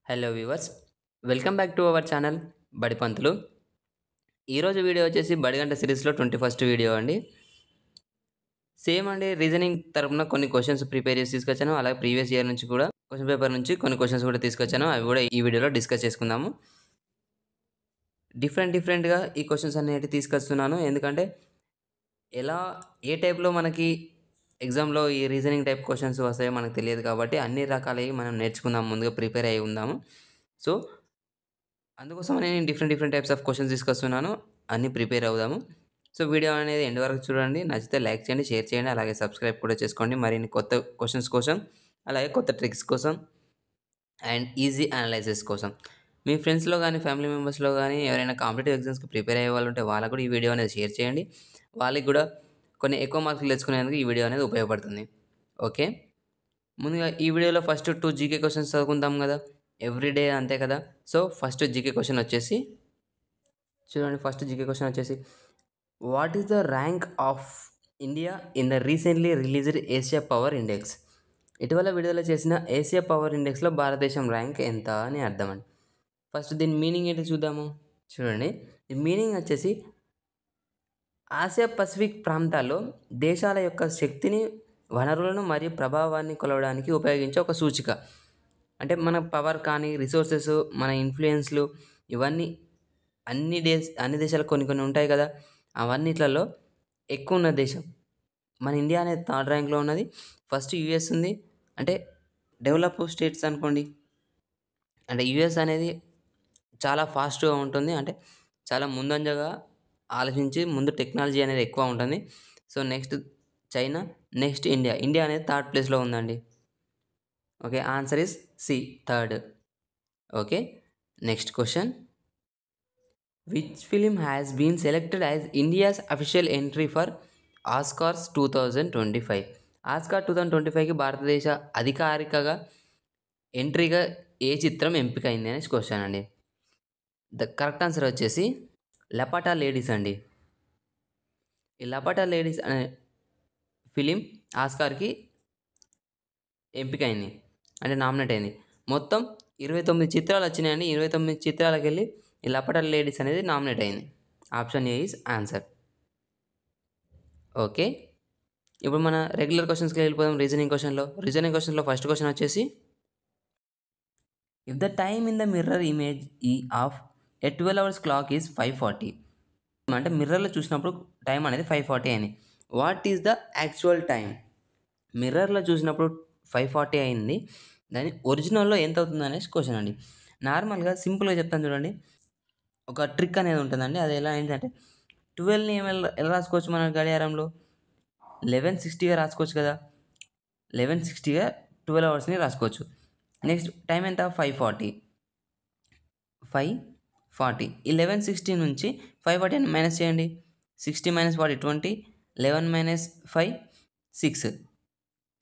Hello viewers, welcome back to our channel బడి పంతులు. ఈరోజు video వచ్చేసి బడిగంట సిరీస్లో 21st వీడియో అండి. సేమ్ అండి, రీజనింగ్ తరపున కొన్ని క్వశ్చన్స్ ప్రిపేర్ చేసి తీసుకొచ్చాను. అలాగే ప్రీవియస్ ఇయర్ నుంచి కూడా క్వశ్చన్ పేపర్ నుంచి కొన్ని క్వశ్చన్స్ కూడా తీసుకొచ్చాను. అవి కూడా ఈ వీడియోలో డిస్కస్ చేసుకుందాము. డిఫరెంట్గా ఈ క్వశ్చన్స్ అనేవి తీసుకొస్తున్నాను. ఎందుకంటే ఎలా ఏ టైప్లో మనకి ఎగ్జామ్లో ఈ రీజనింగ్ టైప్ క్వశ్చన్స్ వస్తాయో మనకు తెలియదు కాబట్టి అన్ని రకాలవి మనం నేర్చుకుందాం, ముందుగా ప్రిపేర్ అయి ఉందాము. సో అందుకోసమని నేను డిఫరెంట్ టైప్స్ ఆఫ్ క్వశ్చన్స్ తీసుకొస్తున్నాను. అన్నీ ప్రిపేర్ అవుదాము. సో వీడియో అనేది ఎండ్ వరకు చూడండి. నచ్చితే లైక్ చేయండి, షేర్ చేయండి, అలాగే సబ్స్క్రైబ్ కూడా చేసుకోండి మరిన్ని కొత్త క్వశ్చన్స్ కోసం, అలాగే కొత్త ట్రిక్స్ కోసం అండ్ ఈజీ అనలైసిస్ కోసం. మీ ఫ్రెండ్స్లో కానీ ఫ్యామిలీ మెంబర్స్లో కానీ ఎవరైనా కాంపిటేటివ్ ఎగ్జామ్స్కి ప్రిపేర్ అయ్యే వాళ్ళు ఉంటే వాళ్ళకు కూడా ఈ వీడియో అనేది షేర్ చేయండి. వాళ్ళకి కూడా కొన్ని ఎక్కువ మార్కులు తెచ్చుకునేందుకు ఈ వీడియో అనేది ఉపయోగపడుతుంది. ఓకే, ముందుగా ఈ వీడియోలో ఫస్ట్ 2 జీకే క్వశ్చన్స్ చదువుకుందాం కదా, ఎవ్రీడే అంతే కదా. సో ఫస్ట్ జీకే క్వశ్చన్ వచ్చేసి చూడండి. ఫస్ట్ జీకే క్వశ్చన్ వచ్చేసి what is the rank of India in the recently released Asia power index? ఇటీవల విడుదల చేసిన ఏషియా పవర్ ఇండెక్స్లో భారతదేశం ర్యాంక్ ఎంత అని అర్థం అండి. ఫస్ట్ దీని మీనింగ్ ఏంటి చూద్దాము. చూడండి, ఈ మీనింగ్ వచ్చేసి ఆసియా పసిఫిక్ ప్రాంతాల్లో దేశాల యొక్క శక్తిని, వనరులను మరియు ప్రభావాన్ని కొలవడానికి ఉపయోగించే ఒక సూచిక. అంటే మన పవర్ కానీ, రిసోర్సెస్, మన ఇన్ఫ్లుయెన్స్లు, ఇవన్నీ అన్ని దేశాలకు కొన్ని ఉంటాయి కదా. అవన్నిట్లలో ఎక్కువ ఉన్న దేశం మన ఇండియా అనేది థర్డ్ ర్యాంక్లో ఉన్నది. ఫస్ట్ యూఎస్ ఉంది. అంటే డెవలప్ స్టేట్స్ అనుకోండి. అంటే యూఎస్ అనేది చాలా ఫాస్ట్గా ఉంటుంది. అంటే చాలా ముందంజగా ఆలోచించి ముందు టెక్నాలజీ అనేది ఎక్కువ ఉంటుంది. So next China, next India. India అనేది థర్డ్ ప్లేస్లో ఉందండి. Okay, answer is C, third. Okay, next question. Which film has been selected as India's official entry for Oscars 2025? Oscar 2025కి భారతదేశ అధికారికగా ఎంట్రీగా ఏ చిత్రం ఎంపికైంది అనేసి క్వశ్చన్ అండి. ద కరెక్ట్ ఆన్సర్ వచ్చేసి లపాటా లేడీస్ అండి. ఈ లపాటా లేడీస్ అనే ఫిలిం ఆస్కార్కి ఎంపికైంది, అంటే నామినేట్ అయింది. మొత్తం 29 చిత్రాలు వచ్చినాయండి. 29 చిత్రాలకు వెళ్ళి ఈ లపాటా లేడీస్ అనేది నామినేట్ అయింది. Option A is answer. Okay, ఇప్పుడు మన రెగ్యులర్ క్వశ్చన్స్కి వెళ్ళిపోదాం. రీజనింగ్ క్వశ్చన్లో ఫస్ట్ క్వశ్చన్ వచ్చేసి if the time in the mirror image of a 12 hours clock is 5:40, అంటే మిర్రర్లో చూసినప్పుడు టైం అనేది 5:40 అయింది. What is the actual time? మిర్రర్లో చూసినప్పుడు 5:40 అయింది, దాని ఒరిజినల్లో ఎంత అవుతుంది అనేసి క్వశ్చన్ అండి. నార్మల్గా సింపుల్గా చెప్తాను చూడండి. ఒక ట్రిక్ అనేది ఉంటుందండి. అది ఎలా ఏంటంటే 12ని ఎలా రాసుకోవచ్చు మన గడియారంలో? 11:60గా రాసుకోవచ్చు కదా. 11:60గా 12 అవర్స్ని రాసుకోవచ్చు. నెక్స్ట్ టైం ఎంత? 5:40. 5:40 11:60 నుంచి 5:40 అని మైనస్ చేయండి. 60 - 40 20, 11 - 5 6,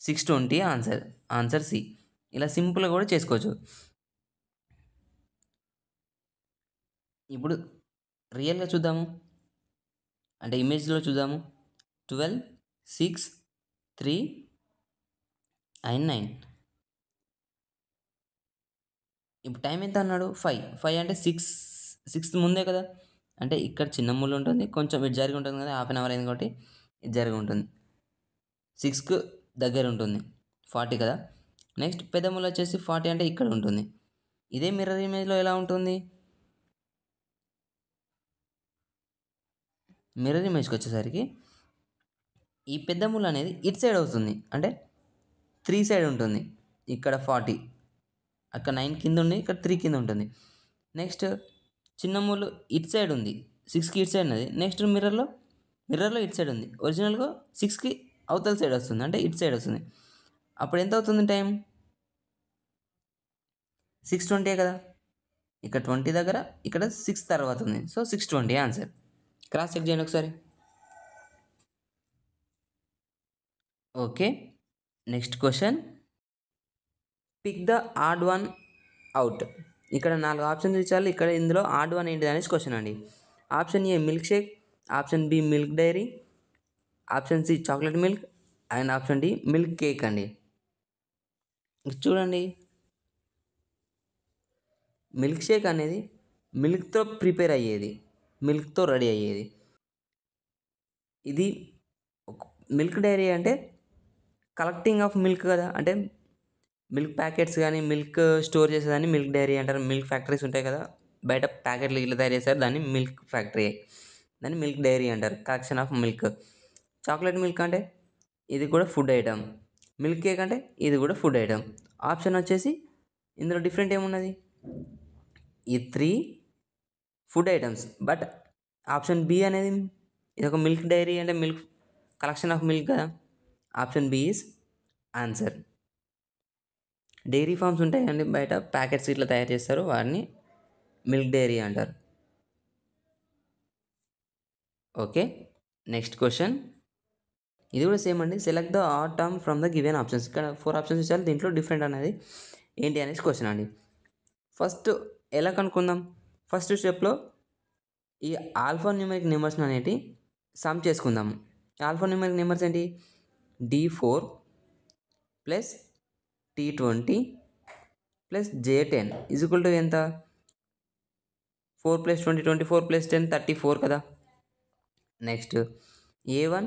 620 ఆన్సర్ సి. ఇలా సింపుల్గా కూడా చేసుకోవచ్చు. ఇప్పుడు రియల్గా చూద్దాము, అంటే ఇమేజ్లో చూద్దాము. 12, 6, 3 అండ్ 9. ఇప్పుడు టైం ఎంత అన్నాడు? 5 అంటే 6 ముందే కదా. అంటే ఇక్కడ చిన్న ముళ్ళు ఉంటుంది, కొంచెం ఇటు జరిగి ఉంటుంది కదా. హాఫ్ అన్ అవర్ అయింది కాబట్టి ఇది జరిగి ఉంటుంది. 6కు దగ్గర ఉంటుంది 40 కదా. నెక్స్ట్ పెద్ద ముళ్ళు వచ్చేసి 40 అంటే ఇక్కడ ఉంటుంది. ఇదే మిర్రర్ ఇమేజ్లో ఎలా ఉంటుంది? మిర్రర్ ఇమేజ్కి వచ్చేసరికి ఈ పెద్ద ముళ్ళు అనేది ఇటు సైడ్ అవుతుంది, అంటే 3 సైడ్ ఉంటుంది. ఇక్కడ 40, అక్కడ 9 కింద ఉంది, ఇక్కడ 3 కింద ఉంటుంది. నెక్స్ట్ చిన్న ముళ్ళు ఇటు సైడ్ ఉంది, 6కి ఇటు సైడ్ ఉన్నది. నెక్స్ట్ మిర్రర్లో ఇటు సైడ్ ఉంది. ఒరిజినల్గా 6కి అవతల సైడ్ వస్తుంది, అంటే ఇటు సైడ్ వస్తుంది. అప్పుడు ఎంత అవుతుంది టైం? 6:20 కదా. ఇక్కడ 20 దగ్గర, ఇక్కడ 6 తర్వాత ఉంది. So 6:20 answer. క్రాస్ చెక్ చేయండి ఒకసారి. Okay, next question. Pick the odd one out. ఇక్కడ 4 ఆప్షన్స్ ఇచ్చారు. ఇక్కడ ఇందులో ఆడ్ వన్ ఏంటిది అనేసి క్వశ్చన్ అండి. Option A milkshake, option B milk dairy, option C chocolate milk and option D milk cake అండి. చూడండి, మిల్క్ షేక్ అనేది మిల్క్తో ప్రిపేర్ అయ్యేది, మిల్క్తో రెడీ అయ్యేది. ఇది మిల్క్ డైరీ అంటే కలెక్టింగ్ ఆఫ్ మిల్క్ కదా, అంటే మిల్క్ ప్యాకెట్స్ కానీ మిల్క్ స్టోర్ చేసేదాన్ని మిల్క్ డైరీ అంటారు. మిల్క్ ఫ్యాక్టరీస్ ఉంటాయి కదా, బయట ప్యాకెట్లు ఇట్లా తయారు చేస్తారు, దాన్ని మిల్క్ ఫ్యాక్టరీ, దాన్ని మిల్క్ డైరీ అంటారు. Collection of milk. Chocolate milk అంటే ఇది కూడా ఫుడ్ ఐటమ్. మిల్క్ కేక్ అంటే ఇది కూడా ఫుడ్ ఐటమ్. ఆప్షన్ వచ్చేసి ఇందులో డిఫరెంట్ ఏమున్నది, ఈ 3 food items. But option B అనేది ఇది ఒక మిల్క్ డైరీ అంటే మిల్క్ కలెక్షన్ ఆఫ్ మిల్క్ కదా. Option B is answer. Dairy farms ఉంటాయండి బయట, ప్యాకెట్స్ ఇట్లా తయారు చేస్తారు, వాటిని మిల్క్ డైరీ అంటారు. Okay, next question. ఇది కూడా సేమ్ అండి. Select the odd term from the given options. ఇక్కడ 4 ఆప్షన్స్ ఇచ్చారు, దీంట్లో డిఫరెంట్ అనేది ఏంటి అనేసి క్వశ్చన్ అండి. ఫస్ట్ ఎలా కనుక్కుందాం, ఫస్ట్ స్టెప్లో ఈ ఆల్ఫా న్యూమరిక్ నెంబర్స్ అనేటి సమ్ చేసుకుందాము. ఆల్ఫా న్యూమరిక్ నెంబర్స్ ఏంటి, D4 plus T20 plus J10 is equal to ఎంత, 4 + 20 24 + 10 34 కదా. Next A1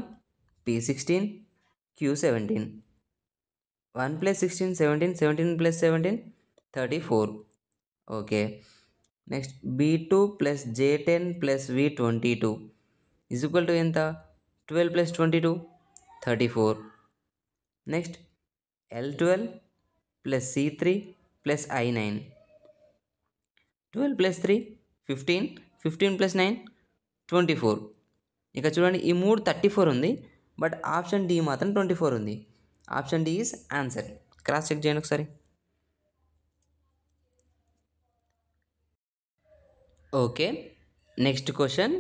P16 Q17, 1 + 16 17, 17 + 17 34. Okay, next B2 plus J10 plus V22 is equal to ఎంత, 12 + 22 34. Next L12 plus C3 plus I9, 12 + 3 15, 15 + 9 24. ఇక చూడండి, ఈ 3 34 ఉంది, but option D మాత్రం 24 ఉంది. Option D is answer. Cross check చేయండి ఒకసారి. Okay, next question.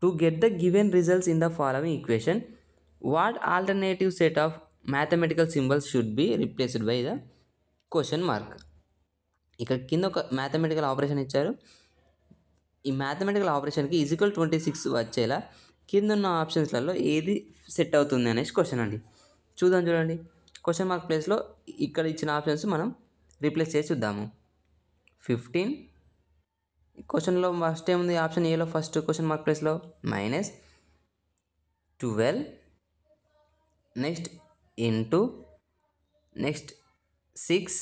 To get the given results in the following equation, what alternative set of mathematical symbols should be replaced by the question mark. ఇక్కడ కింద ఒక mathematical operation ఇచ్చారు. ఈ mathematical ఆపరేషన్కి equal 26 వచ్చేలా కింద ఉన్న ఆప్షన్స్లలో ఏది సెట్ అవుతుంది అనేసి క్వశ్చన్ అండి. చూద్దాం, చూడండి. క్వశ్చన్ మార్క్ ప్లేస్లో ఇక్కడ ఇచ్చిన ఆప్షన్స్ మనం రీప్లేస్ చేసి చూద్దాము. 15, క్వశ్చన్లో ఫస్ట్ ఏముంది, ఆప్షన్ ఏలో ఫస్ట్ క్వశ్చన్ మార్క్ ప్లేస్లో -12, next into, next 6,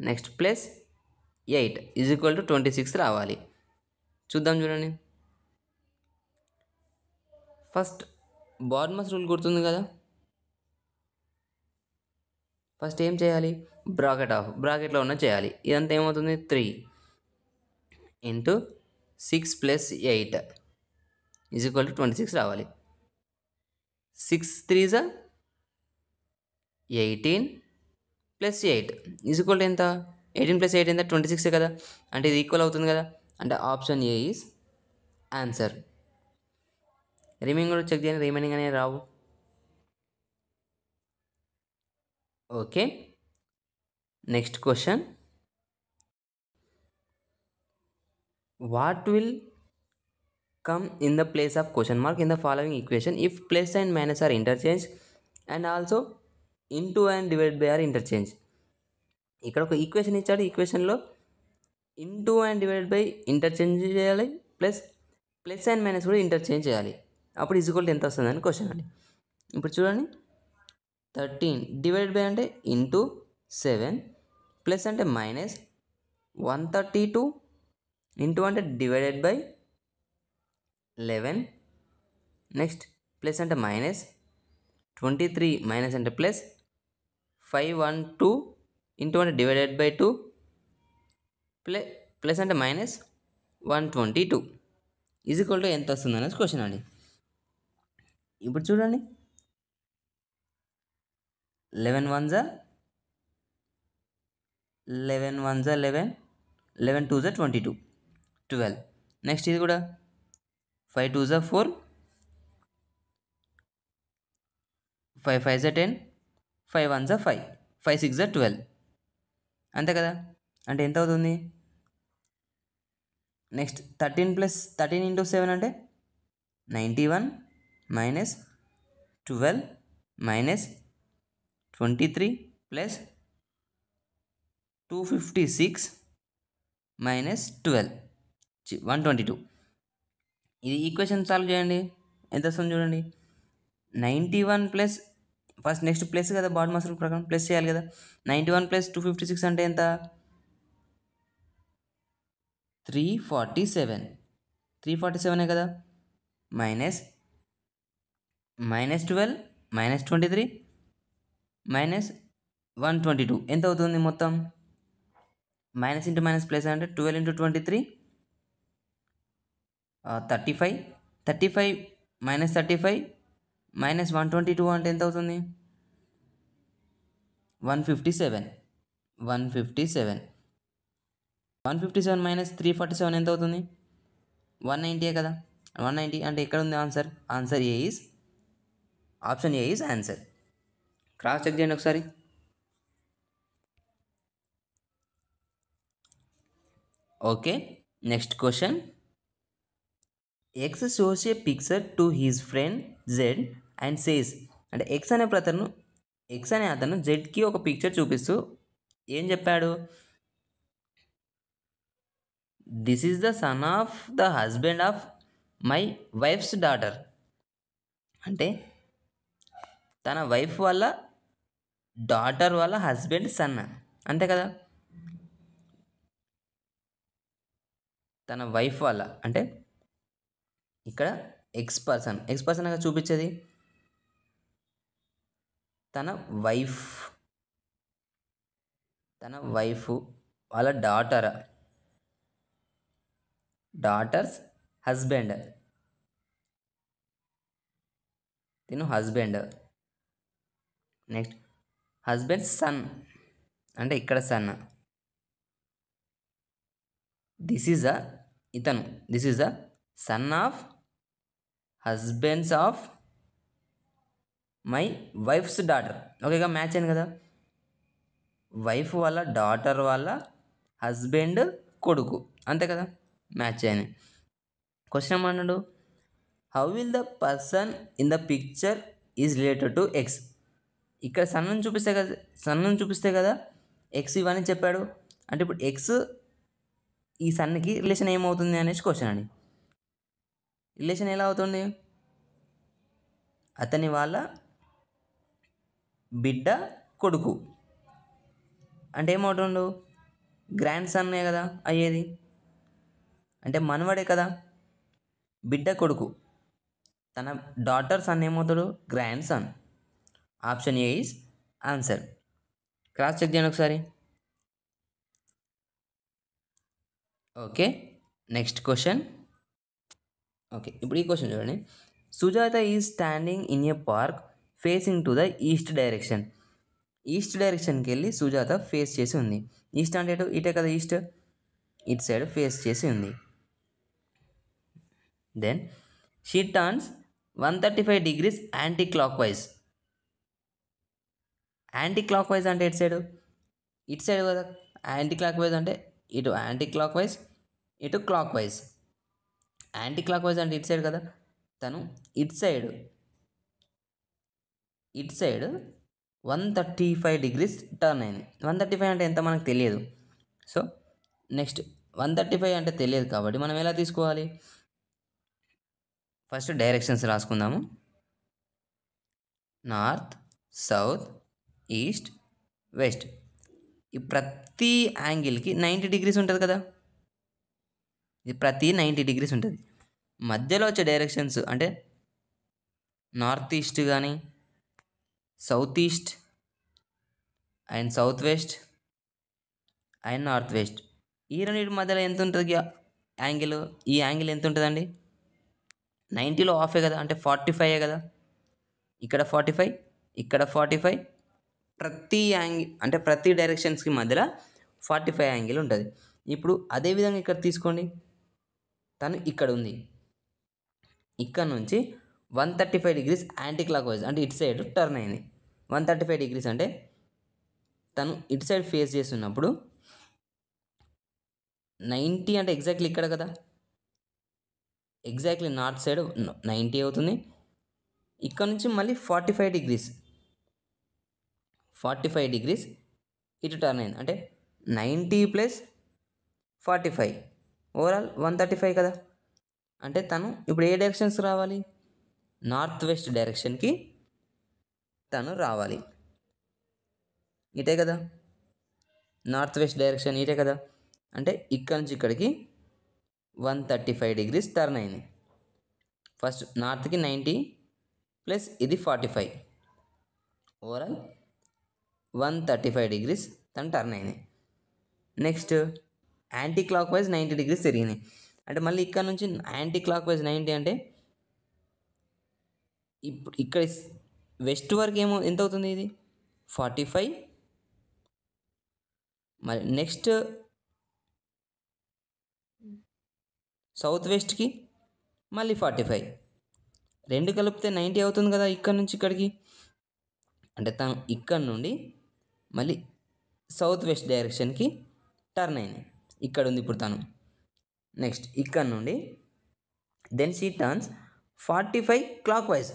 next plus 8 is equal to 26 రావాలి. చూద్దాం, చూడండి. ఫస్ట్ బార్మస్ రూల్ గుర్తుంది కదా. ఫస్ట్ ఏం చేయాలి, బ్రాకెట్లో ఉన్న చేయాలి. ఇదంతా ఏమవుతుంది, 3 ఇంటూ 6 + 8 ఈజ్ ఈక్వల్ టు 26 రావాలి. 6 3s 18 + 8 ఈజ్ ఈక్వల్ టు ఎంత, 18 + 8 ఎంత, 26 కదా. అంటే ఇది ఈక్వల్ అవుతుంది కదా. అంటే option A is answer. Remaining కూడా చెక్ చేయండి, రిమైనింగ్ అనేవి రావు. Okay, next question. What will come in the place of question mark in the following equation if plus and minus are interchange and also into and divided by are interchange. ఇక్కడ ఒక equation ఇచ్చాడు, ఈక్వేషన్లో into and divided by interchange చేయాలి, plus and minus కూడా interchange చేయాలి. అప్పుడు equal ఎంత వస్తుందని క్వశ్చన్ అండి. ఇప్పుడు చూడండి, 13 డివైడెడ్ బై అంటే ఇంటూ 7, ప్లస్ అంటే -132, ఇంటూ అంటే డివైడెడ్ బై 11, నెక్స్ట్ ప్లస్ అంటే -23, మైనస్ అంటే ప్లస్ 512, ఇంటూ అంటే డివైడెడ్ బై 2, ప్లస్ అంటే -122 ఈజ్ ఈక్వల్ టు ఎంత వస్తుంది అనేది క్వశ్చన్ అండి. ఇప్పుడు చూడండి, 11 1s 11 1s 11, 11 2s 22, 12. నెక్స్ట్ ఇది కూడా 5 2s 4, 5 5s 10, 5 1s 5, 5 6s 12. అంతే కదా. అంటే ఎంత అవుతుంది, నెక్స్ట్ 13 + 13 ఇంటూ 7 అంటే 91, -12, -23 ప్లస్ 256 మైనస్ 122. ఇది ఈక్వేషన్ సాల్వ్ చేయండి. ఎంత వస్తుంది చూడండి. 91 ప్లస్ ఫస్ట్ నెక్స్ట్ ప్లస్ కదా, బాడ్ మాస్ రూల్ ప్రకారం ప్లస్ చేయాలి కదా. 91 ప్లస్ 256 అంటే ఎంత? 347 కదా. మైనస్ 12 మైనస్ 23 మైనస్ 122 ఎంత అవుతుంది మొత్తం? మైనస్ ఇంటూ మైనస్ ప్లస్ అంటే 12 ఇంటూ 23 35 మైనస్ 35 మైనస్ 122 అంటే ఎంత అవుతుంది? 157 మైనస్ 347 ఎంత అవుతుంది? 190 కదా. 190 అంటే ఎక్కడ ఉంది answer? Answer A is option A is answer. Cross check చేయండి ఒకసారి. Okay, next question. X shows a picture to his friend Z and says. అంటే ఎక్స్ అనే అతను జెడ్కి ఒక పిక్చర్ చూపిస్తూ ఏం చెప్పాడు? This is the son of the husband of my wife's daughter. అంటే తన వైఫ్ వాళ్ళ డాటర్ వాళ్ళ హస్బెండ్ సన్, అంతే కదా. తన వైఫ్ వాళ్ళ అంటే ఇక్కడ ఎక్స్ పర్సన్గా చూపించేది తన వైఫ్ వాళ్ళ daughters husband, husband. Next husband son అంటే ఇక్కడ son. This is the son of husbands of my wife's daughter. ఓకేగా, మ్యాచ్ అయింది కదా. వైఫ్ వాళ్ళ డాటర్ వాళ్ళ హస్బెండ్ కొడుకు, అంతే కదా, మ్యాచ్ అయింది. క్వశ్చన్ ఏమన్నాడు? How will the person in the picture is related to X. ఇక్కడ సన్ను చూపిస్తే కదా ఎక్స్ ఇవన్నీ చెప్పాడు. అంటే ఇప్పుడు ఎక్స్ ఈ సన్కి రిలేషన్ ఏమవుతుంది అనేసి క్వశ్చన్ అండి. రిలేషన్ ఎలా అవుతుంది? అతని వాళ్ళ బిడ్డ కొడుకు అంటే ఏమవుతుండు? గ్రాండ్ సన్నే కదా అయ్యేది, అంటే మనవడే కదా. బిడ్డ కొడుకు తన డాటర్ సన్ ఏమవుతాడు? Grandson. Option A is answer. Cross check చేయండి ఒకసారి. Okay, next question. ఓకే, ఇప్పుడు ఈ క్వశ్చన్ చూడండి. Sujata is standing in a park facing to the east direction. East డైరెక్షన్కి వెళ్ళి సుజాత ఫేస్ చేసి ఉంది. ఈస్ట్ అంటే ఇటే కదా, ఈస్ట్ ఇటు సైడ్ ఫేస్ చేసి ఉంది. Then she turns 135 degrees anti clock wise. Anti clock wise అంటే ఇటు సైడ్ కదా. యాంటీ క్లాక్ వైజ్ అంటే ఇటు యాంటీ క్లాక్ వైజ్, ఇటు clock wise. Anti clock wise అంటే ఇటు సైడ్ కదా. తను ఇటు సైడ్ 135 degrees టర్న్ అయింది. 135 అంటే ఎంత మనకు తెలియదు. సో నెక్స్ట్ 135 అంటే తెలియదు కాబట్టి మనం ఎలా తీసుకోవాలి? ఫస్ట్ డైరెక్షన్స్ రాసుకుందాము. North, south, east, west. ఈ ప్రతి యాంగిల్కి 90 degrees ఉంటుంది కదా. ఇది ప్రతి 90 degrees ఉంటుంది. మధ్యలో వచ్చే డైరెక్షన్స్ అంటే నార్త్ ఈస్ట్ కానీ, south east and south west and north west, ఈ రెండింటి మధ్యలో ఎంత ఉంటుంది యాంగిల్? ఈ యాంగిల్ ఎంత ఉంటుందండి? 90లో హాఫే కదా, అంటే 45 కదా. ఇక్కడ 45, ఇక్కడ 45, ప్రతి యాంగిల్ అంటే ప్రతి డైరెక్షన్స్కి మధ్యలో 45 యాంగిల్ ఉంటుంది. ఇప్పుడు అదేవిధంగా ఇక్కడ తీసుకోండి. తను ఇక్కడ ఉంది. ఇక్కడ నుంచి 135 degrees యాంటీ క్లాక్ వైజ్ అంటే ఇటు సైడ్ టర్న్ అయింది. 135 degrees అంటే తను ఇటు సైడ్ ఫేస్ చేస్తున్నప్పుడు 90 అంటే ఎగ్జాక్ట్లీ ఇక్కడ కదా, ఎగ్జాక్ట్లీ నార్త్ సైడ్ 90 అవుతుంది. ఇక్కడ నుంచి మళ్ళీ 45 degrees ఇటు టర్న్ అయింది. అంటే 90 ప్లస్ 45 ఓవరాల్ 135 కదా. అంటే తను ఇప్పుడు ఏ డైరెక్షన్స్ రావాలి, నార్త్ వెస్ట్ డైరెక్షన్కి తను రావాలి. ఇటే కదా నార్త్ వెస్ట్ డైరెక్షన్, ఇటే కదా. అంటే ఇక్కడ నుంచి ఇక్కడికి 135 డిగ్రీస్ టర్న్ అయింది. ఫస్ట్ నార్త్కి 90 ప్లస్ ఇది 45 ఓవరాల్ 135 డిగ్రీస్ తను టర్న్ అయింది. Next anti clock wise 90 degrees తిరిగింది. అంటే మళ్ళీ ఇక్కడ నుంచి యాంటీ క్లాక్ వైజ్ 90 అంటే ఇప్పుడు ఇక్కడ వెస్ట్ వరకు ఎంత అవుతుంది, ఇది 45. మరి నెక్స్ట్ సౌత్ వెస్ట్కి మళ్ళీ 45, రెండు కలిపితే 90 అవుతుంది కదా ఇక్కడ నుంచి ఇక్కడికి. అంటే తను ఇక్కడ నుండి మళ్ళీ సౌత్ వెస్ట్ డైరెక్షన్కి టర్న్ అయింది. ఇక్కడ ఉంది ఇప్పుడు తను. నెక్స్ట్ ఇక్కడ నుండి then she turns 45 clock wise.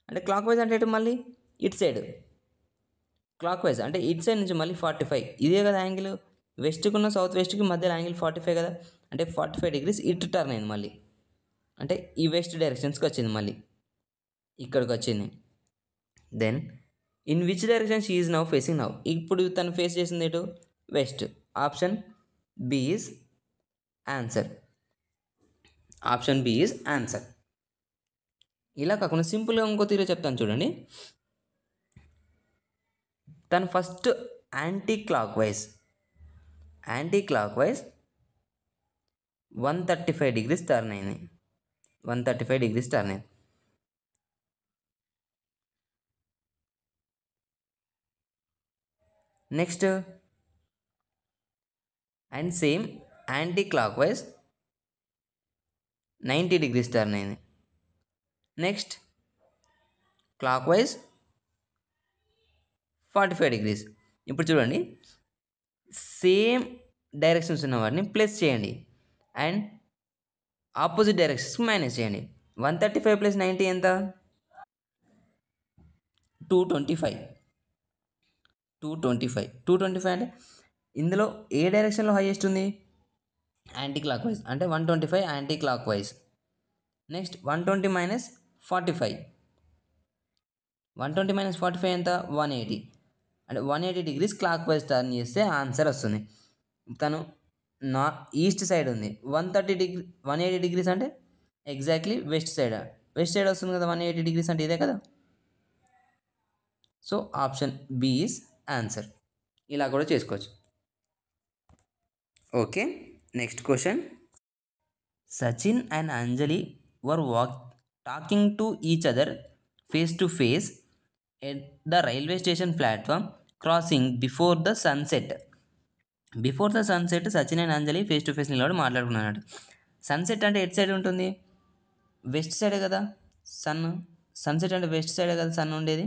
అంటే క్లాక్ వైజ్ అంటే మళ్ళీ ఇటు సైడ్ క్లాక్ వైజ్ అంటే ఇటు సైడ్ నుంచి మళ్ళీ 45. ఇదే కదా యాంగిల్, వెస్ట్కి ఉన్న సౌత్ వెస్ట్కి మధ్యలో యాంగిల్ 45 కదా. అంటే 45 డిగ్రీస్ ఇటు టర్న్ అయింది మళ్ళీ. అంటే ఈ వెస్ట్ డైరెక్షన్స్కి వచ్చింది, మళ్ళీ ఇక్కడికి వచ్చింది. Then in which direction she is now facing now. ఇప్పుడు తను ఫేస్ చేసింది ఎటు, west. Option B is answer. Option B is answer. ఇలా కాకుండా సింపుల్గా ఇంకో తీరు చెప్తాను చూడండి. తను first anticlockwise 135 degrees turn అయింది. 135 డిగ్రీస్ టర్న్ అయింది. Next and same anticlockwise 90 degrees turn అయింది. Next clockwise 45 degrees. ఇప్పుడు చూడండి, సేమ్ డైరెక్షన్స్ ఉన్న వాటిని ప్లస్ చేయండి అండ్ ఆపోజిట్ డైరెక్షన్స్ మైనస్ చేయండి. 135 ప్లస్ 90 ఎంత, 225. 225 అంటే ఇందులో ఏ డైరెక్షన్లో హైయెస్ట్ ఉంది, యాంటీ క్లాక్ వైజ్. అంటే 125 anti clock wise. Next 120 minus 45. 120 minus 45 ఎంత, 180. అంటే 180 డిగ్రీస్ క్లాక్ వైజ్ టర్న్ చేస్తే ఆన్సర్ వస్తుంది. తను ఈస్ట్ సైడ్ ఉంది. 180 డిగ్రీస్ అంటే ఎగ్జాక్ట్లీ వెస్ట్ సైడ్ వస్తుంది కదా. 180 డిగ్రీస్ అంటే ఇదే కదా. So option B is answer. ఇలా కూడా చేసుకోవచ్చు. Okay, next question. Sachin and Anjali were talking to each other face to face at the railway station platform crossing before the sunset. Sachin and Anjali face to face నిలబడి మాట్లాడుకున్నాడు. Sunset అంటే at side ఉంటుంది, west సైడే కదా sunset అంటే వెస్ట్ సైడే కదా sun ఉండేది.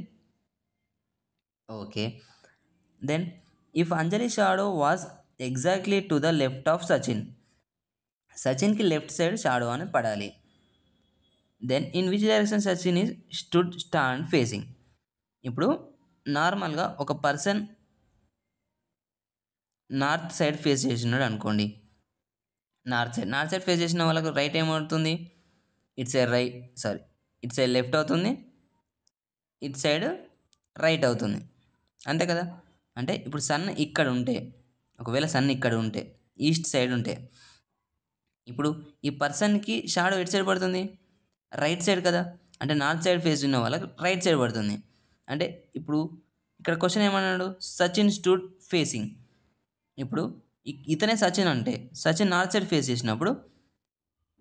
Okay, then if Anjali shadow was exactly to the left of సచిన్కి left side shadow అని పడాలి. Then in which direction Sachin is stand facing. ఇప్పుడు నార్మల్గా ఒక పర్సన్ నార్త్ సైడ్ ఫేస్ చేసినాడు అనుకోండి. నార్త్ సైడ్ ఫేస్ చేసిన వాళ్ళకు రైట్ ఏమవుతుంది, ఇటు సైడ్ లెఫ్ట్ అవుతుంది, ఇటు సైడ్ రైట్ అవుతుంది, అంతే కదా. అంటే ఇప్పుడు సన్ ఇక్కడ ఉంటే, ఒకవేళ సన్ ఇక్కడ ఉంటే ఈస్ట్ సైడ్ ఉంటే, ఇప్పుడు ఈ పర్సన్కి షాడో ఎటు సైడ్ పడుతుంది, రైట్ సైడ్ కదా. అంటే నార్త్ సైడ్ ఫేస్ ఉన్న వాళ్ళకి రైట్ సైడ్ పడుతుంది. అంటే ఇప్పుడు ఇక్కడ క్వశ్చన్ ఏమన్నాడు, సచిన్ స్టూడ్ ఫేసింగ్. ఇప్పుడు ఇతనే సచిన్ అంటే సచిన్ నార్త్ సైడ్ ఫేస్ చేసినప్పుడు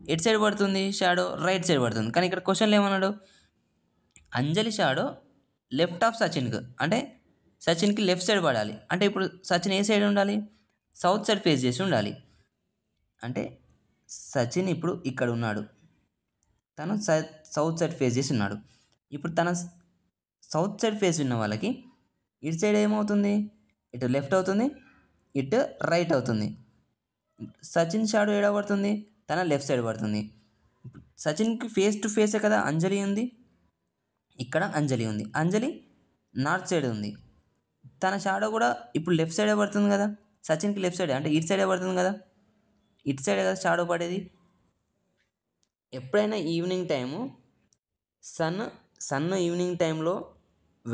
ఎటు సైడ్ పడుతుంది షాడో, రైట్ సైడ్ పడుతుంది. కానీ ఇక్కడ క్వశ్చన్లో ఏమన్నాడు, అంజలి షాడో లెఫ్ట్ ఆఫ్ సచిన్కి, అంటే సచిన్కి లెఫ్ట్ సైడ్ పడాలి. అంటే ఇప్పుడు సచిన్ ఏ సైడ్ ఉండాలి, సౌత్ సైడ్ ఫేస్ చేసి ఉండాలి. అంటే సచిన్ ఇప్పుడు ఇక్కడ ఉన్నాడు, తను సౌత్ సైడ్ ఫేస్ చేసి ఉన్నాడు. ఇప్పుడు తన సౌత్ సైడ్ ఫేస్ ఉన్న వాళ్ళకి ఇటు సైడ్ ఏమవుతుంది, ఇటు లెఫ్ట్ అవుతుంది, ఇటు రైట్ అవుతుంది. సచిన్ షాడో ఏడ పడుతుంది, తన లెఫ్ట్ సైడ్ పడుతుంది. సచిన్కి ఫేస్ టు ఫేసే కదా అంజలి ఉంది, ఇక్కడ అంజలి ఉంది. అంజలి నార్త్ సైడ్ ఉంది, తన షాడో కూడా ఇప్పుడు లెఫ్ట్ సైడే పడుతుంది కదా. సచిన్కి లెఫ్ట్ సైడ్ అంటే ఇటు సైడే పడుతుంది కదా, ఇటు సైడే కదా షాడో పడేది. ఎప్పుడైనా ఈవినింగ్ టైము సన్ ఈవినింగ్ టైంలో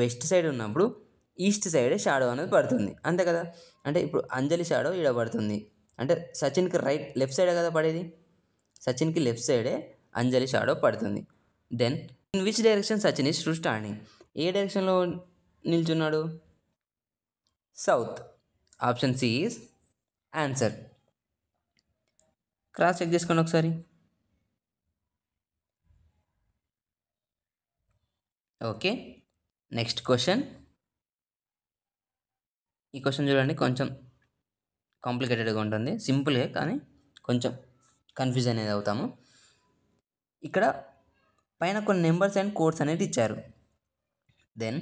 వెస్ట్ సైడ్ ఉన్నప్పుడు ఈస్ట్ సైడే షాడో అనేది పడుతుంది, అంతే కదా. అంటే ఇప్పుడు అంజలి షాడో ఈడ పడుతుంది, అంటే సచిన్కి లెఫ్ట్ సైడే కదా పడేది, సచిన్కి లెఫ్ట్ సైడే అంజలి షాడో పడుతుంది. Then in which direction Sachin is standing, ఏ డైరెక్షన్లో నిల్చున్నాడు, south. Option C is answer. Cross check చేసుకోండి ఒకసారి. Okay, next question. ఈ క్వశ్చన్ చూడండి, కొంచెం కాంప్లికేటెడ్గా ఉంటుంది, సింపులే కానీ కొంచెం కన్ఫ్యూజ్ అనేది అవుతాము. ఇక్కడ పైన కొన్ని నెంబర్స్ అండ్ కోడ్స్ అనేది ఇచ్చారు. దెన్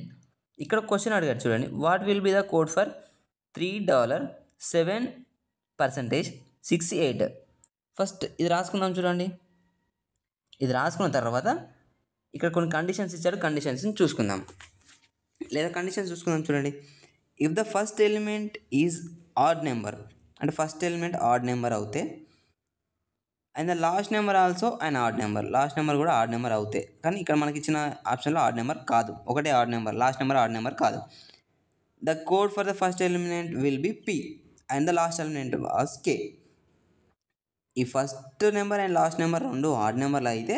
ఇక్కడ క్వశ్చన్ అడిగారు చూడండి, what will be the code for $3.7%68. First ఇది రాసుకుందాం చూడండి. ఇది రాసుకున్న తర్వాత ఇక్కడ కొన్ని కండిషన్స్ ఇచ్చారు, కండిషన్స్ని చూసుకుందాం, లేదా కండిషన్స్ చూసుకుందాం చూడండి. If the first element is odd number, అంటే ఫస్ట్ ఎలిమెంట్ ఆడ్ నెంబర్ అవుతే, and the last number also and odd number, last number కూడా ఆడ్ నెంబర్ అవుతాయి. కానీ ఇక్కడ మనకి ఇచ్చిన ఆప్షన్లో ఆడ్ నెంబర్ కాదు, ఒకటే odd number, last number odd number కాదు. The code for the first element will be P and the last element was K. ఈ first number and last number రెండు ఆడ్ నెంబర్లు అయితే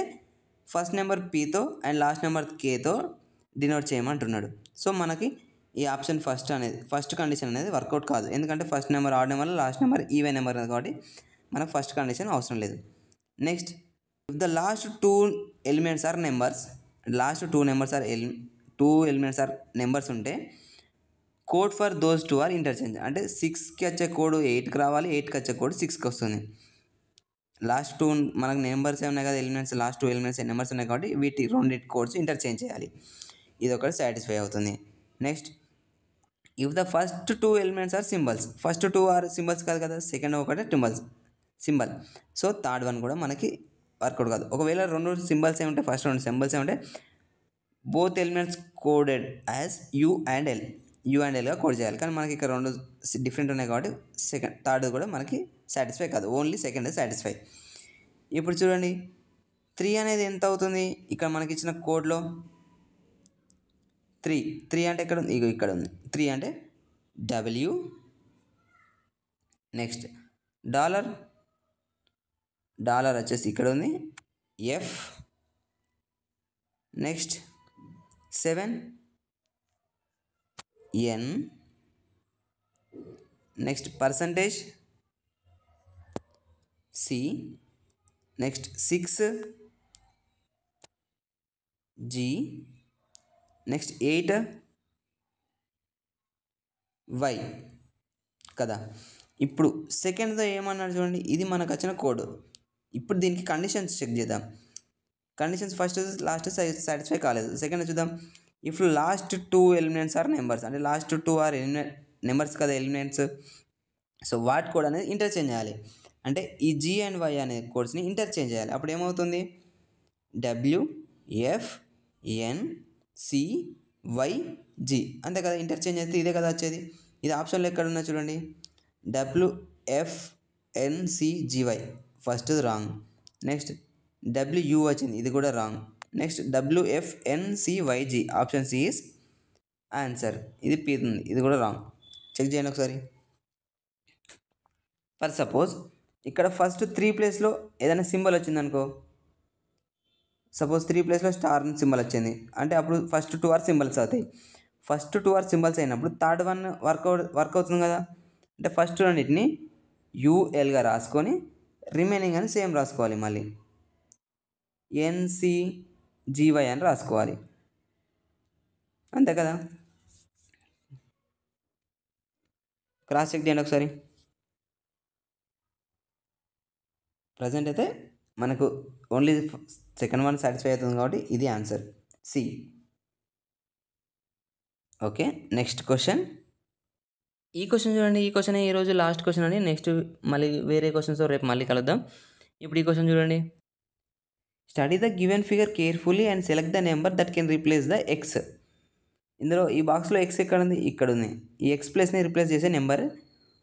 ఫస్ట్ నెంబర్ Pతో and last number Kతో denote చేయమంటున్నాడు. So మనకి ఈ ఆప్షన్ ఫస్ట్ కండిషన్ అనేది వర్కౌట్ కాదు, ఎందుకంటే first number odd number, last number even number కాబట్టి మనకు ఫస్ట్ కండిషన్ అవసరం లేదు. Next, if the last two elements are numbers, last two elements are numbers ఉంటే code for those two are interchange, అంటే 6కి వచ్చే కోడ్ 8కి రావాలి, 8కి వచ్చే కోడ్ 6కి వస్తుంది. లాస్ట్ టూ మనకు నెంబర్స్ ఉన్నాయి కదా, elements, last two elements numbers ఉన్నాయి కాబట్టి వీటి రెండింటి కోడ్స్ ఇంటర్చేంజ్ చేయాలి, ఇది ఒకటి సాటిస్ఫై అవుతుంది. Next, if the first two elements are symbols, first two are symbols కాదు కదా, సెకండ్ ఒకటే సింబల్, సో థర్డ్ వన్ కూడా మనకి వర్కౌట్ కాదు. ఒకవేళ రెండు సింబల్స్ ఏముంటే, ఫస్ట్ రెండు సింబల్స్ ఏముంటే both elements coded as U and ఎల్గా కోడ్ చేయాలి, కానీ మనకి ఇక్కడ రెండు డిఫరెంట్ ఉన్నాయి కాబట్టి థర్డ్ కూడా మనకి సాటిస్ఫై కాదు, ఓన్లీ సెకండ్ సాటిస్ఫై. ఇప్పుడు చూడండి 3 అనేది ఎంత అవుతుంది, ఇక్కడ మనకి ఇచ్చిన కోడ్లో 3 అంటే ఇక్కడ ఉంది, ఇక్కడ ఉంది 3 అంటే W. నెక్స్ట్ డాలర్ వచ్చేసి ఇక్కడ ఉంది F. Next 7 N. Next percentage C. Next 6 G. Next 8 Y కదా. ఇప్పుడు సెకండ్తో ఏమన్నాడు చూడండి, ఇది మనకు వచ్చిన కోడ్. ఇప్పుడు దీనికి కండిషన్స్ చెక్ చేద్దాం. కండిషన్స్ ఫస్ట్ లాస్ట్ సాటిస్ఫై కాలేదు. సెకండ్ చూద్దాం, if last two elements are numbers, అంటే లాస్ట్ టూ ఆర్ నెంబర్స్ కదా ఎలిమెంట్స్, సో వాట్ కోడ్ అనేది ఇంటర్చేంజ్ చేయాలి, అంటే ఈ G అండ్ Y అనే కోడ్స్ని ఇంటర్చేంజ్ చేయాలి. అప్పుడు ఏమవుతుంది, WFNCYG అంతే కదా, ఇంటర్చేంజ్ అయితే ఇదే కదా వచ్చేది. ఇది ఆప్షన్లో ఎక్కడ ఉన్నా చూడండి, WFNCGY first wrong. Next WU వచ్చింది, ఇది కూడా wrong. Next WFNCYG option C is answer. ఇది P ఉంది, ఇది కూడా రాంగ్. చెక్ చేయండి ఒకసారి. ఫర్ సపోజ్ ఇక్కడ ఫస్ట్ 3 ప్లేస్లో ఏదైనా సింబల్ వచ్చిందనుకో, సపోజ్ 3 ప్లేస్లో స్టార్ సింబల్ వచ్చింది అంటే అప్పుడు ఫస్ట్ 2 ఆర్ సింబల్స్ అవుతాయి. ఫస్ట్ 2 ఆర్ సింబల్స్ అయినప్పుడు థర్డ్ వన్ వర్క్ అవుతుంది కదా, అంటే ఫస్ట్ రెండింటిని ULగా రాసుకొని రిమైనింగ్ అని సేమ్ రాసుకోవాలి, మళ్ళీ NCGY అని రాసుకోవాలి, అంతే కదా. క్రాస్ చెక్ చేయండి ఒకసారి. ప్రజెంట్ అయితే మనకు ఓన్లీ సెకండ్ వన్ సాటిస్ఫై అవుతుంది కాబట్టి ఇది answer C. Okay, next question. ఈ క్వశ్చన్ చూడండి, ఈ క్వశ్చన్ ఈరోజు లాస్ట్ క్వశ్చన్ అని, నెక్స్ట్ మళ్ళీ వేరే క్వశ్చన్స్ రేపు మళ్ళీ కలుద్దాం. ఇప్పుడు ఈ క్వశ్చన్ చూడండి, study the given figure carefully and select the number that can replace the X. ఇందులో ఈ బాక్స్లో X ఎక్కడ ఉంది, ఇక్కడ ఉంది. ఈ X ప్లేస్ని రీప్లేస్ చేసే నెంబర్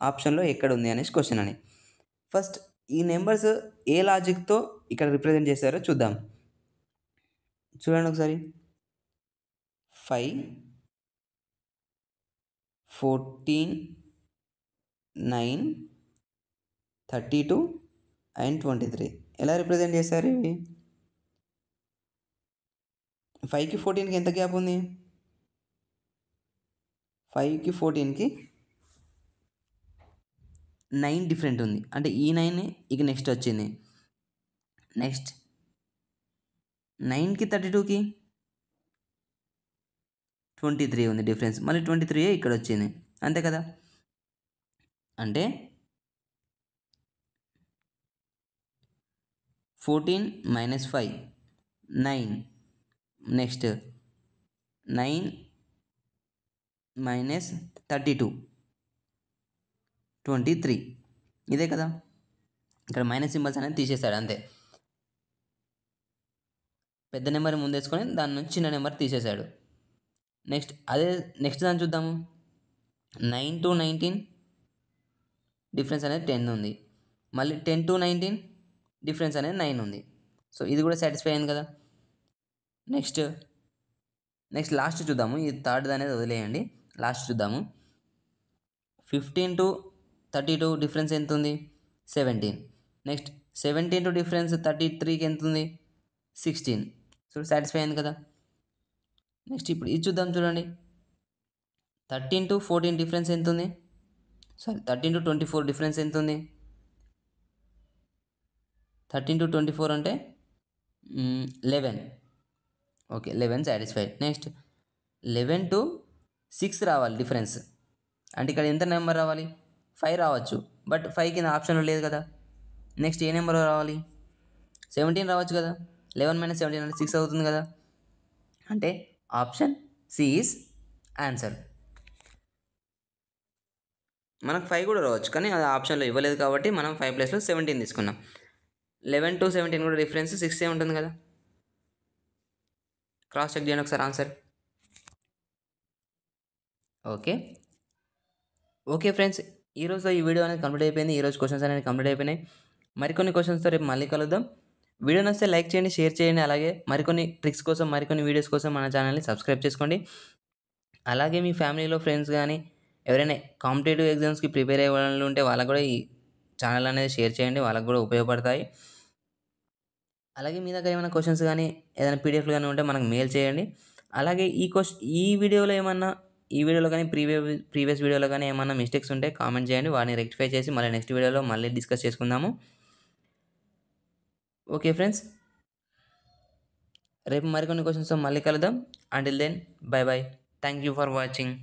ఆప్షన్లో ఎక్కడ ఉంది అనేసి క్వశ్చన్ అని. ఫస్ట్ ఈ నెంబర్స్ ఏ లాజిక్తో ఇక్కడ రిప్రజెంట్ చేశారో చూద్దాం. చూడండి ఒకసారి. 5, 14, 9, 32 అండ్ 23 ఎలా రిప్రజెంట్ చేశారు ఇవి? 5కి 14కి ఎంత గ్యాప్ ఉంది? 5కి 14కి 9 డిఫరెంట్ ఉంది. అంటే ఈ 9 ఇక నెక్స్ట్ వచ్చింది. నెక్స్ట్ 9కి 32కి 23 ఉంది డిఫరెన్స్. మళ్ళీ 23 ఇక్కడ వచ్చింది. అంతే కదా? అంటే 14 - 5 9. నెక్స్ట్ 9 - 32 23. ఇదే కదా? ఇక్కడ మైనస్ సింబల్స్ అనేది తీసేశాడు అంతే. పెద్ద నెంబర్ ముందేసుకొని దాని నుంచి చిన్న నెంబర్ తీసేశాడు. నెక్స్ట్ దాన్ని చూద్దాము. 9 to 19 డిఫరెన్స్ అనేది 10 ఉంది. మళ్ళీ 10 to 19 డిఫరెన్స్ అనేది 9 ఉంది. సో ఇది కూడా సాటిస్ఫై అయింది కదా. నెక్స్ట్ లాస్ట్ చూద్దాము. ఇది థర్డ్ అనేది వదిలేయండి, లాస్ట్ చూద్దాము. 15 to 32 డిఫరెన్స్ ఎంత ఉంది? 17. నెక్స్ట్ 17 to డిఫరెన్స్ 33కి ఎంత ఉంది? 16. సో సాటిస్ఫై అయింది కదా. నెక్స్ట్ ఇప్పుడు ఇది చూద్దాం. చూడండి, 13 to 14 డిఫరెన్స్ ఎంత ఉంది? 13 to 24 డిఫరెన్స్ ఎంత ఉంది? 13 to 24 అంటే 11. Okay, 11 satisfied. నెక్స్ట్ 11 to 6 రావాలి డిఫరెన్స్. అంటే ఇక్కడ ఎంత నెంబర్ రావాలి? 5 రావచ్చు. బట్ 5 కింద ఆప్షన్లో లేదు కదా. నెక్స్ట్ ఏ నెంబర్ రావాలి? 17 రావచ్చు కదా. 11 - 17 అంటే 6 అవుతుంది కదా. అంటే ఆప్షన్ సి ఈజ్ ఆన్సర్. మనకు 5 కూడా రావచ్చు, కానీ అది ఆప్షన్లో ఇవ్వలేదు కాబట్టి మనం 5 ప్లేస్లో 17 తీసుకున్నాం. 11 to 17 కూడా డిఫరెన్స్ 6 ఉంటుంది కదా. క్రాస్ చెక్ చేయండి ఒకసారి ఆన్సర్. ఓకే ఫ్రెండ్స్, ఈరోజు ఈ వీడియో అనేది కంప్లీట్ అయిపోయింది. ఈరోజు క్వశ్చన్స్ అనేది కంప్లీట్ అయిపోయినాయి. మరికొన్ని క్వశ్చన్స్తో రేపు మళ్ళీ కలుద్దాం. వీడియో నచ్చితే లైక్ చేయండి, షేర్ చేయండి. అలాగే మరికొన్ని ట్రిక్స్ కోసం, మరికొన్ని వీడియోస్ కోసం మన ఛానల్ని సబ్స్క్రైబ్ చేసుకోండి. అలాగే మీ ఫ్యామిలీలో ఫ్రెండ్స్ కానీ ఎవరైనా కాంపిటేటివ్ ఎగ్జామ్స్కి ప్రిపేర్ అయ్యే వాళ్ళు ఉంటే వాళ్ళకు కూడా ఈ ఛానల్ అనేది షేర్ చేయండి, వాళ్ళకు కూడా ఉపయోగపడతాయి. అలాగే మీ దగ్గర ఏమైనా క్వశ్చన్స్ కానీ ఏదైనా పీడిఎఫ్లు కానీ ఉంటే మనకు మెయిల్ చేయండి. అలాగే ఈ వీడియోలో కానీ ప్రీవియస్ వీడియోలో కానీ ఏమన్నా మిస్టేక్స్ ఉంటే కామెంట్ చేయండి, వాటిని రెక్టిఫై చేసి మళ్ళీ నెక్స్ట్ వీడియోలో మళ్ళీ డిస్కస్ చేసుకుందాము. ఓకే ఫ్రెండ్స్, రేపు మరికొన్ని క్వశ్చన్స్తో మళ్ళీ కలుద్దాం. Until then, bye bye. Thank you for watching.